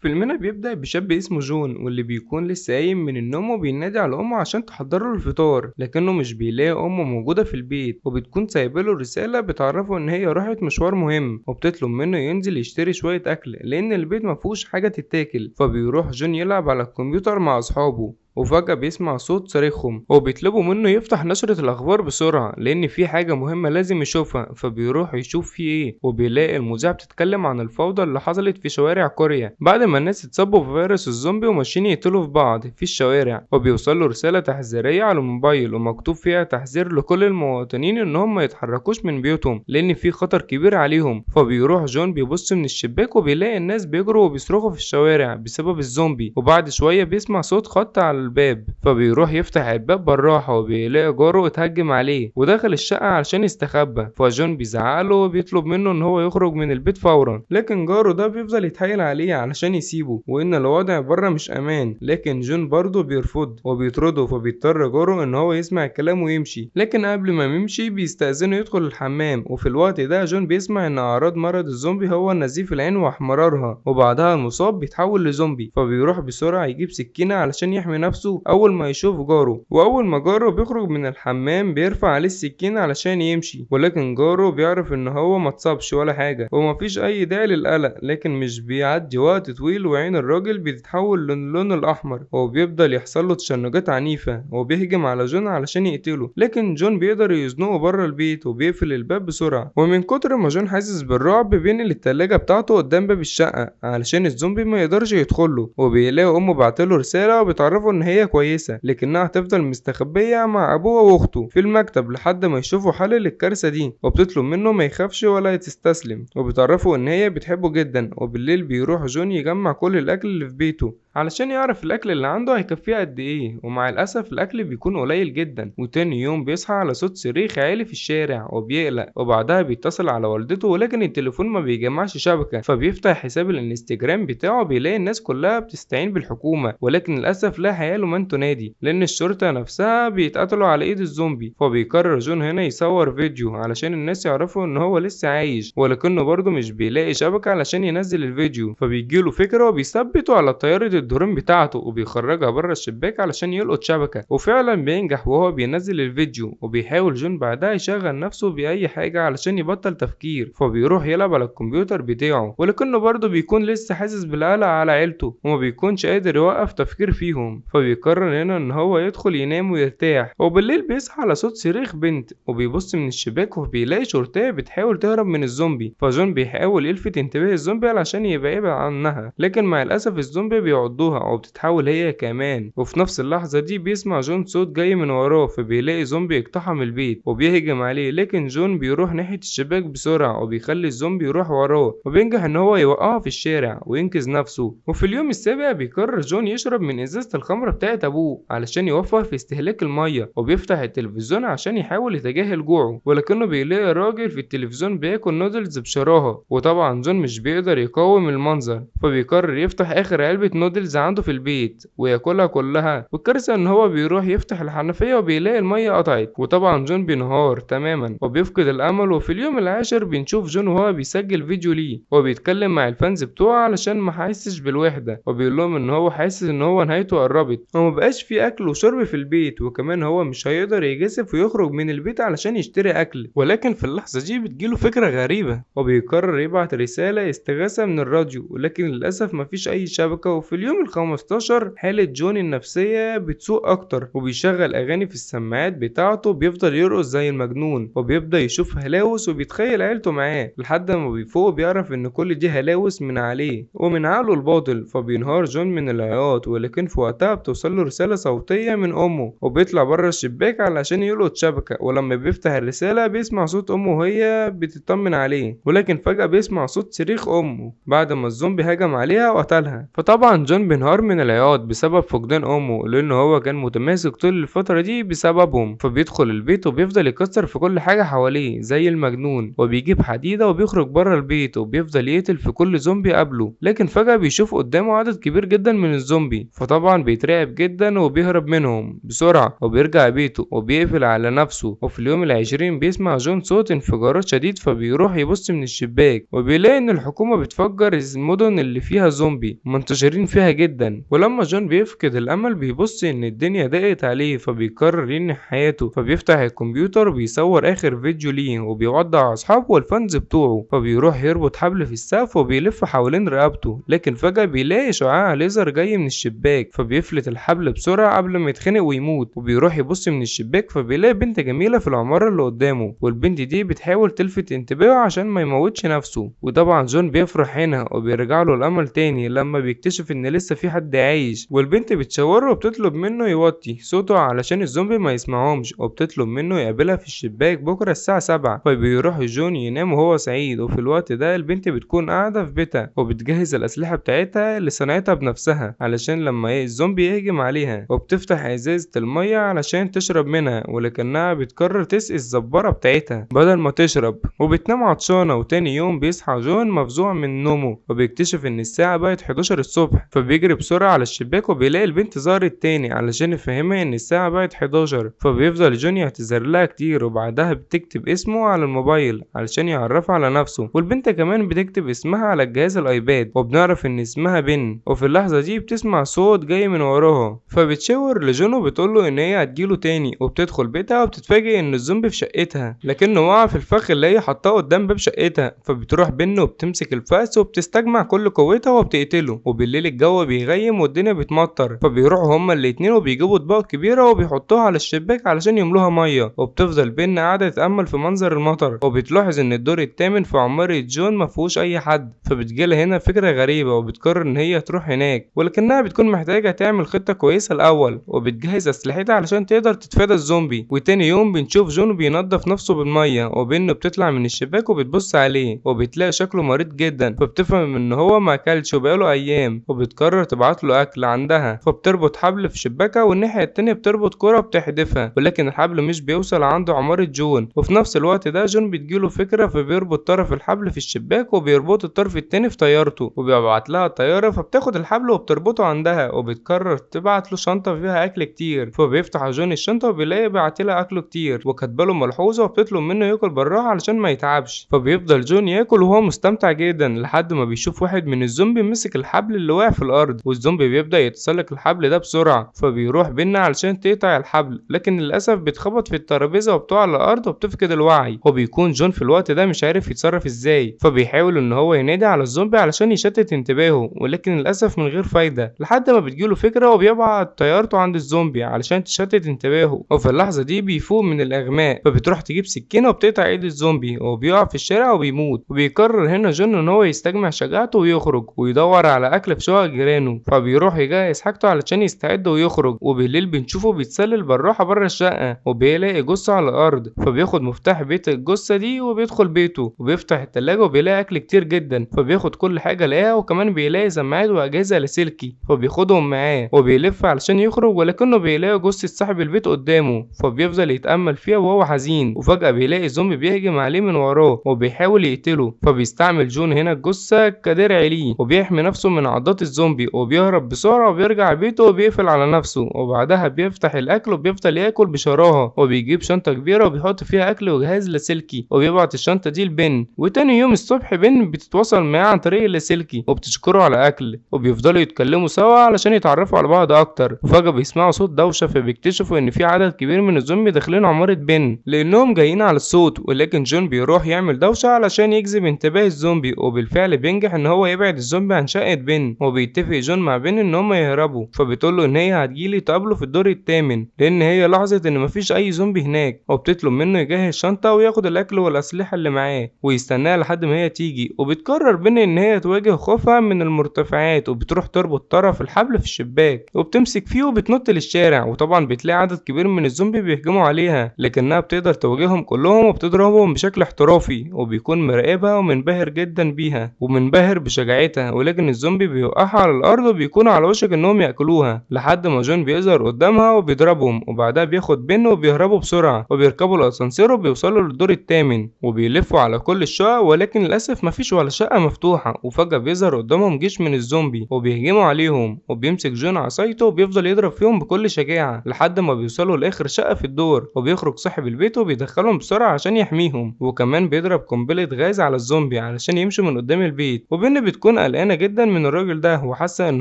فيلمنا بيبدأ بشاب اسمه جون واللي بيكون لسه قايم من النوم وبينادي على أمه عشان تحضره الفطار، لكنه مش بيلاقي أمه موجودة في البيت، وبتكون سايباله رسالة بتعرفه إن هي راحت مشوار مهم وبتطلب منه ينزل يشتري شوية أكل لأن البيت مفهوش حاجة تتاكل. فبيروح جون يلعب على الكمبيوتر مع أصحابه، وفجأة بيسمع صوت صريخهم وبيطلبوا منه يفتح نشرة الأخبار بسرعة لأن في حاجة مهمة لازم يشوفها. فبيروح يشوف في إيه، وبيلاقي المذيعة بتتكلم عن الفوضى اللي حصلت في شوارع كوريا بعد ما الناس اتصابوا في فيروس الزومبي وماشيين يقتلوا في بعض في الشوارع. وبيوصل له رسالة تحذيرية على الموبايل ومكتوب فيها تحذير لكل المواطنين إن هم ما يتحركوش من بيوتهم لأن في خطر كبير عليهم. فبيروح جون بيبص من الشباك وبيلاقي الناس بيجروا وبيصرخوا في الشوارع بسبب الزومبي، وبعد شوية بيسمع صوت خبط على الباب، فبيروح يفتح الباب بالراحة وبيلاقي جاره اتهجم عليه ودخل الشقة علشان يستخبى. فجون بيزعله وبيطلب منه ان هو يخرج من البيت فورا، لكن جاره ده بيفضل يتحايل عليه علشان يسيبه وان الوضع بره مش امان، لكن جون برضه بيرفض وبيطرده. فبيضطر جاره ان هو يسمع الكلام ويمشي، لكن قبل ما يمشي بيستأذنه يدخل الحمام. وفي الوقت ده جون بيسمع ان اعراض مرض الزومبي هو نزيف العين واحمرارها، وبعدها المصاب بيتحول لزومبي. فبيروح بسرعة يجيب سكينة علشان يحمي نفسه أول ما يشوف جاره، وأول ما جاره بيخرج من الحمام بيرفع عليه السكينة علشان يمشي، ولكن جاره بيعرف إن هو متصابش ولا حاجة ومفيش أي داعي للقلق. لكن مش بيعدي وقت طويل وعين الراجل بتتحول للون الأحمر وبيفضل يحصل له تشنجات عنيفة وبيهجم على جون علشان يقتله، لكن جون بيقدر يزنقه بره البيت وبيقفل الباب بسرعة. ومن كتر ما جون حاسس بالرعب بينقل التلاجة بتاعته قدام باب الشقة علشان الزومبي ما يقدرش يدخله، وبيلاقي أمه بعتله رسالة وبتعرفه إن هي كويسة لكنها هتفضل مستخبية مع أبوها وأخته في المكتب لحد ما يشوفوا حل للكارثة دي، وبتطلب منه ما يخافش ولا يتستسلم، وبتعرفه إن هي بتحبه جدا. وبالليل بيروح جون يجمع كل الأكل اللي في بيته علشان يعرف الأكل اللي عنده هيكفيه قد إيه، ومع الأسف الأكل بيكون قليل جدا. وتاني يوم بيصحى على صوت صريخ عالي في الشارع وبيقلق، وبعدها بيتصل على والدته ولكن التليفون ما بيجمعش شبكة. فبيفتح حساب الانستجرام بتاعه بيلاقي الناس كلها بتستعين بالحكومة، ولكن للأسف لا حياة لمن تنادي لأن الشرطة نفسها بيتقتلوا على إيد الزومبي. فبيقرر جون هنا يصور فيديو علشان الناس يعرفوا إن هو لسه عايش، ولكنه برضه مش بيلاقي شبكة علشان ينزل الفيديو. فبيجيله فكرة وبيثبته على طيارة الدرون بتاعته وبيخرجها بره الشباك علشان يلقط شبكة، وفعلا بينجح وهو بينزل الفيديو. وبيحاول جون بعدها يشغل نفسه بأي حاجة علشان يبطل تفكير، فبيروح يلعب على الكمبيوتر بتاعه، ولكنه برضه بيكون لسه حاسس بالقلق على عيلته وما بيكونش قادر يوقف تفكير فيهم. فبيقرر هنا ان هو يدخل ينام ويرتاح، وبالليل بيصحى على صوت صريخ بنت وبيبص من الشباك وبيلاقي شرطية بتحاول تهرب من الزومبي. فجون بيحاول يلفت انتباه الزومبي علشان يبقى يبعد عنها، لكن مع الاسف الزومبي بيعضوها وبتتحول هي كمان. وفي نفس اللحظة دي بيسمع جون صوت جاي من وراه، فبيلاقي زومبي اقتحم البيت وبيهجم عليه، لكن جون بيروح ناحية الشباك بسرعة وبيخلي الزومبي يروح وراه، وبينجح ان هو يوقعه في الشارع وينقذ نفسه. وفي اليوم السابع بيقرر جون يشرب من ازازة الخمرة بتاعت ابوه علشان يوفر في استهلاك المية، وبيفتح التلفزيون عشان يحاول يتجاهل جوعه، ولكنه بيلاقي راجل في التلفزيون بياكل نودلز بشراهة، وطبعا جون مش بيقدر يقاوم المنظر، فبيقرر يفتح اخر علبة نودلز عنده في البيت وياكلها كلها. والكارثة ان هو بيروح يفتح الحنفية وبيلاقي المية قطعت، وطبعا جون بينهار تماما وبيفقد الامل. وفي اليوم العاشر بنشوف جون وهو بيسجل فيديو ليه وبيتكلم مع الفانز بتوعه علشان ما حاسش بالوحدة، وبيقول لهم ان هو حاسس ان هو نهايته قربت ومبقاش في اكل وشرب في البيت، وكمان هو مش هيقدر يجازف ويخرج من البيت علشان يشتري اكل. ولكن في اللحظة دي بتجيله فكرة غريبة وبيقرر يبعت رسالة استغاثة من الراديو، ولكن للأسف مفيش أي شبكة. وفي اليوم ال15 حالة جون النفسية بتسوء أكتر وبيشغل أغاني في السماعات بتاعته، بيفضل يرقص زي المجنون وبيبدأ يشوف هلاوس وبيتخيل عيلته معاه لحد ما بيفوق بيعرف إن كل دي هلاوس من عليه ومن عقله الباطل. فبينهار جون من العياط، ولكن في وقتها بتوصل له رسالة صوتية من أمه وبيطلع بره الشباك علشان يلقط شبكة، ولما بيفتح الرسالة بيسمع صوت أمه وهي بتطمن عليه، ولكن فجأة بيسمع صوت صريخ أمه بعد ما الزومبي هجم عليها وقتلها. فطبعا جون جون بينهار من العياط بسبب فقدان امه، لان هو كان متماسك طول الفترة دي بسببهم. فبيدخل البيت وبيفضل يكسر في كل حاجة حواليه زي المجنون، وبيجيب حديدة وبيخرج بره البيت وبيفضل يقتل في كل زومبي قبله. لكن فجأة بيشوف قدامه عدد كبير جدا من الزومبي، فطبعا بيترعب جدا وبيهرب منهم بسرعة وبيرجع بيته وبيقفل على نفسه. وفي اليوم العشرين بيسمع جون صوت انفجارات شديد، فبيروح يبص من الشباك وبيلاقي ان الحكومة بتفجر المدن اللي فيها زومبي منتشرين فيها جدا. ولما جون بيفقد الامل بيبص ان الدنيا ضاقت عليه، فبيقرر ينهي حياته. فبيفتح الكمبيوتر وبيصور اخر فيديو ليه وبيودع اصحابه والفانز بتوعه. فبيروح يربط حبل في السقف وبيلف حوالين رقبته، لكن فجأة بيلاقي شعاع ليزر جاي من الشباك، فبيفلت الحبل بسرعة قبل ما يتخنق ويموت. وبيروح يبص من الشباك فبيلاقي بنت جميلة في العمارة اللي قدامه، والبنت دي بتحاول تلفت انتباهه عشان ما يموتش نفسه. وطبعا جون بيفرح هنا وبيرجع له الامل تاني لما بيكتشف ان لسه في حد عايش. والبنت بتشاوره وبتطلب منه يوطي صوته علشان الزومبي ما يسمعهمش، وبتطلب منه يقابلها في الشباك بكره الساعة 7. فبيروح جون ينام وهو سعيد. وفي الوقت ده البنت بتكون قاعدة في بيتها وبتجهز الأسلحة بتاعتها اللي صنعتها بنفسها علشان لما الزومبي يهجم عليها، وبتفتح ازازة المية علشان تشرب منها، ولكنها بتقرر تسقي الزبارة بتاعتها بدل ما تشرب، وبتنام عطشانة. وتاني يوم بيصحى جون مفزوع من نومه وبيكتشف ان الساعة بقت 11 الصبح. فبيجري بسرعة على الشباك وبيلاقي البنت ظهرت تاني علشان يفهمها ان الساعة بقت 11. فبيفضل جون يعتذر لها كتير، وبعدها بتكتب اسمه على الموبايل علشان يعرفها على نفسه. والبنت كمان بتكتب اسمها على الجهاز الايباد، وبنعرف ان اسمها بن. وفي اللحظة دي بتسمع صوت جاي من وراها، فبتشاور لجون وبتقوله ان هي هتجيله تاني. وبتدخل بيتها وبتتفاجئ ان الزومبي في شقتها، لكنه وقع في الفخ اللي هي حطاه قدام باب شقتها. فبتروح بن وبتمسك الفاس وبتستجمع كل قوتها وبتقتله. وبالليل الجو بيغيم والدنيا بتمطر، فبيروحوا هما الاتنين وبيجيبوا اطباق كبيرة وبيحطوها على الشباك علشان يملوها مية. وبتفضل بن قاعدة تتأمل في منظر المطر، وبتلاحظ ان الدور الثامن في عمارة جون مفيهوش اي حد. فبتجيلها هنا فكرة غريبة وبتقرر ان هي تروح هناك، ولكنها بتكون محتاجة تعمل خطة كويسة الاول، وبتجهز اسلحتها علشان تقدر تتفادى الزومبي. وتاني يوم بنشوف جون بينظف نفسه بالمية، وبن بتطلع من الشباك وبتبص عليه وبتلاقي شكله مريض جدا. فبتفهم ان هو ما اكلش وبقاله ايام، وبتقرر تبعت له اكل عندها. فبتربط حبل في شباكها والناحية التانية بتربط كرة بتحدفها، ولكن الحبل مش بيوصل عند عمارة جون. وفي نفس الوقت ده جون بتجيله فكرة، فبيربط طرف الحبل في الشباك وبيربط الطرف التاني في طيارته، وبيبعت لها الطيارة. فبتاخد الحبل وبتربطه عندها، وبتقرر تبعت له شنطة فيها اكل كتير. فبيفتح جون الشنطة وبيلاقي بعتلها اكله كتير وكاتباله ملحوظة وبتطلب منه ياكل بالراحة علشان ما يتعبش. فبيفضل جون ياكل وهو مستمتع جدا لحد ما بيشوف واحد من الزومبي مسك الحبل اللي واقع في الارض، والزومبي بيبدأ يتسلق الحبل ده بسرعة. فبيروح بينا علشان تقطع الحبل، لكن للاسف بيتخبط في الترابيزة وبتقع على الارض وبتفقد الوعي. وبيكون جون في الوقت ده مش عارف يتصرف ازاي، فبيحاول ان هو ينادي على الزومبي علشان يشتت انتباهه، ولكن للاسف من غير فايدة لحد ما بتجيله فكرة وبيبعت طيارته عند الزومبي علشان تشتت انتباهه. وفي اللحظة دي بيفوق من الاغماء، فبتروح تجيب سكينة وبتقطع ايد الزومبي وبيقع في الشارع وبيموت. وبيقرر هنا جون ان هو يستجمع شجاعته ويخرج ويدور على اكل في شقق جيرانه. فبيروح يجهز حاجته علشان يستعد ويخرج. وبالليل بنشوفه بيتسلل بالراحة بره الشقة وبيلاقي جثة على الارض، فبياخد مفتاح بيت الجثة دي وبيدخل بيته وبيفتح التلاجة وبيلاقي اكل كتير جدا. فبياخد كل حاجة لقاها، وكمان بيلاقي سماعات واجهزة لاسلكي فبياخدهم معاه وبيلف علشان يخرج، ولكنه بيلاقي جثة صاحب البيت قدامه. فبيفضل يتأمل فيها وهو حزين، وفجأة بيلاقي زومبي بيهجم عليه من وراه وبيحاول يقتله. فبيستعمل جون هنا الجثة كدرع ليه وبيحمي نفسه من عضات الزومبي، وبيهرب بسرعة وبيرجع بيته وبيقفل على نفسه. وبعدها بيفتح الاكل وبيفضل ياكل بشراهة، وبيجيب شنطة كبيرة وبيحط فيها اكل وجهاز لاسلكي وبيبعت الشنطة دي لبن. وتاني يوم الصبح بن بتتواصل معاه عن طريق اللاسلكي وبتشكره على اكل، وبيفضلوا يتكلموا سوا علشان يتعرفوا على بعض اكتر. وفجأة بيسمعوا صوت دوشة، فبيكتشفوا ان في عدد كبير من الزومبي داخلين عمارة بن لانهم جايين على الصوت. ولكن جون بيروح يعمل دوشة علشان يجذب انتباه الزومبي، وبالفعل بينجح ان هو يبعد الزومبي عن شقة بن. وبيتفق جون مع بن ان هم يهربوا، فبتقوله ان هي هتجيلي تقابله في الدور الثامن لان هي لاحظت ان مفيش اي زومبي هناك. وبتطلب منه يجهز شنطة وياخد الاكل والاسلحة اللي معاه ويستناها لحد ما هي تيجي. وبتقرر بن ان هي تواجه خوفها من المرتفعات، وبتروح تربط طرف الحبل في الشباك وبتمسك فيه وبتنط للشارع. وطبعا بتلاقي عدد كبير من الزومبي بيهجموا عليها، لكنها بتقدر تواجههم كلهم وبتضربهم بشكل احترافي. وبيكون مراقبها ومنبهر جدا بيها ومنبهر بشجاعتها، ولكن الزومبي بيوقعها على على الأرض وبيكونوا على وشك إنهم ياكلوها، لحد ما جون بيظهر قدامها وبيضربهم، وبعدها بياخد بن وبيهربوا بسرعة وبيركبوا الأسانسير وبيوصلوا للدور التامن وبيلفوا على كل الشقق، ولكن للأسف مفيش ولا شقة مفتوحة. وفجأة بيظهر قدامهم جيش من الزومبي وبيهجموا عليهم، وبيمسك جون عصايته وبيفضل يضرب فيهم بكل شجاعة لحد ما بيوصلوا لآخر شقة في الدور، وبيخرج صاحب البيت وبيدخلهم بسرعة عشان يحميهم، وكمان بيضرب قنبلة غاز على الزومبي علشان يمشوا من قدام البيت. وبن بتكون قلقانة جدا من الراجل ده وحاسة ان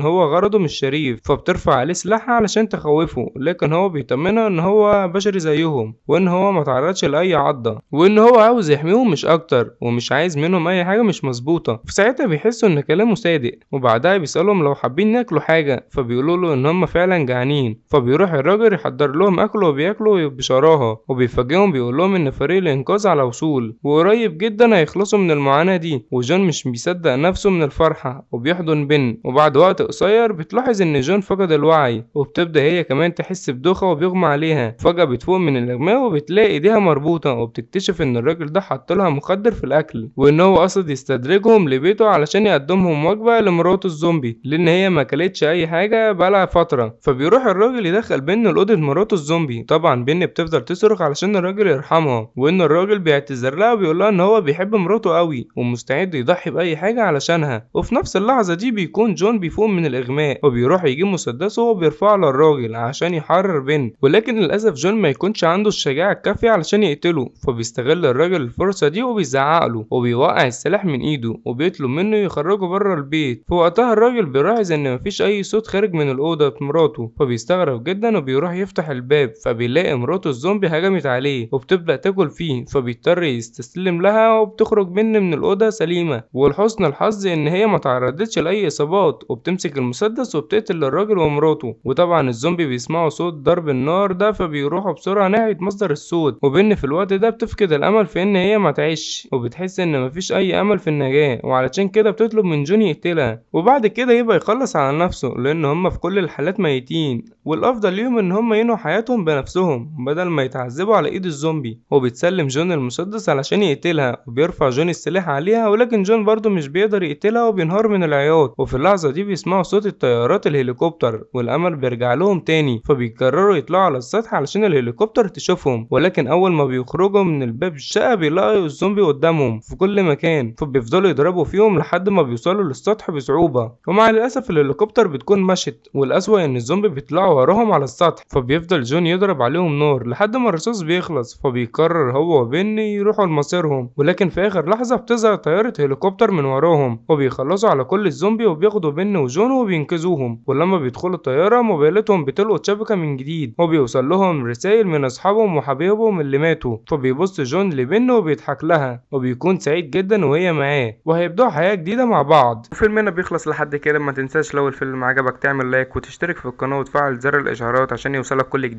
هو غرضه مش شريف، فبترفع عليه سلاحها علشان تخوفه، لكن هو بيطمنها ان هو بشري زيهم وان هو ما تعرضش لاي عضة، وان هو عاوز يحميهم مش اكتر ومش عايز منهم اي حاجة مش مظبوطة. في ساعتها بيحسوا ان كلامه صادق، وبعدها بيسألهم لو حابين ياكلوا حاجة، فبيقولوا له ان هم فعلا جعانين. فبيروح الراجل يحضر لهم اكل وبياكلوا بشراهة، وبيفاجئهم بيقول لهم ان فريق الانقاذ على وصول وقريب جدا هيخلصوا من المعاناة دي. وجون مش بيصدق نفسه من الفرحة وبيحضن بن، وبعد وقت قصير بتلاحظ ان جون فقد الوعي، وبتبدأ هي كمان تحس بدوخة وبيغمى عليها. فجأة بتفوق من الاغماء وبتلاقي ايديها مربوطة، وبتكتشف ان الراجل ده حط لها مخدر في الاكل، وان هو قصد يستدرجهم لبيته علشان يقدمهم وجبة لمراته الزومبي، لان هي ما اكلتش اي حاجة بقالها فترة. فبيروح الراجل يدخل بن لأوضة مراته الزومبي. طبعا بن بتفضل تصرخ علشان الراجل يرحمها، وان الراجل بيعتذر لها وبيقول لها ان هو بيحب مراته قوي ومستعد يضحي باي حاجة علشانها. وفي نفس اللحظة دي بيكون جون بيفوق من الاغماء وبيروح يجيب مسدسه وبيرفعه للراجل عشان يحرر بن، ولكن للاسف جون ما يكونش عنده الشجاعة الكافية علشان يقتله. فبيستغل الراجل الفرصة دي وبيزعق له وبيوقع السلاح من ايده وبيطلب منه يخرجه بره البيت. في وقتها الراجل بيلاحظ ان مفيش اي صوت خارج من الاوضه مراته، فبيستغرب جدا وبيروح يفتح الباب، فبيلاقي مراته الزومبي هجمت عليه وبتبدا تاكل فيه، فبيضطر يستسلم لها وبتخرج من الاوضه سليمه. ولحسن الحظ ان هي ما تعرضتش لاي اصابات، وبتمسك المسدس وبتقتل الراجل ومراته. وطبعا الزومبي بيسمعوا صوت ضرب النار ده فبيروحوا بسرعه ناحيه مصدر الصوت، وبن في الوقت ده بتفقد الامل في ان هي ما تعيش، وبتحس ان مفيش اي امل في النجاه، وعلشان كده بتطلب من جون يقتلها، وبعد كده يبقى يخلص على نفسه لان هم في كل الحالات ميتين، والافضل ليهم ان هم ينهوا حياتهم بنفسهم بدل ما يتعذبوا على ايد الزومبي. وبتسلم جون المسدس علشان يقتلها، وبيرفع جون السلاح عليها، ولكن جون برضه مش بيقدر يقتلها وبينهار من العياط. وفي اللحظه دي بيسمعوا صوت الطيارات الهليكوبتر والامل بيرجع لهم تاني، فبيقرروا يطلعوا على السطح علشان الهليكوبتر تشوفهم، ولكن اول ما بيخرجوا من الباب الشقه بيلاقوا الزومبي قدامهم في كل مكان، فبيفضلوا يضربوا فيهم لحد ما بيوصلوا للسطح بصعوبه. ومع الاسف الهليكوبتر بتكون مشت، والاسوأ ان الزومبي بيطلعوا وراهم على السطح، فبيفضل جون يضرب عليهم نار لحد ما الرصاص بيخلص. فبيقرر هو وبن يروحوا لمصيرهم، ولكن في اخر لحظه بتظهر طياره هليكوبتر من وراهم وبيخلصوا على كل الزومبي وبياخدوا بن وجون وبينقذوهم. ولما بيدخلوا الطياره موبايلاتهم بتلقط شبكه من جديد، وبيوصل لهم رسائل من اصحابهم وحبايبهم اللي ماتوا. فبيبص جون لبن وبيضحك لها وبيكون سعيد جدا وهي معاه، وهيبدأوا حياة جديدة مع بعض. وفيلمنا بيخلص لحد كده. ما تنساش لو الفيلم عجبك تعمل لايك وتشترك في القناة وتفعل زر الإشعارات عشان يوصلك كل جديد.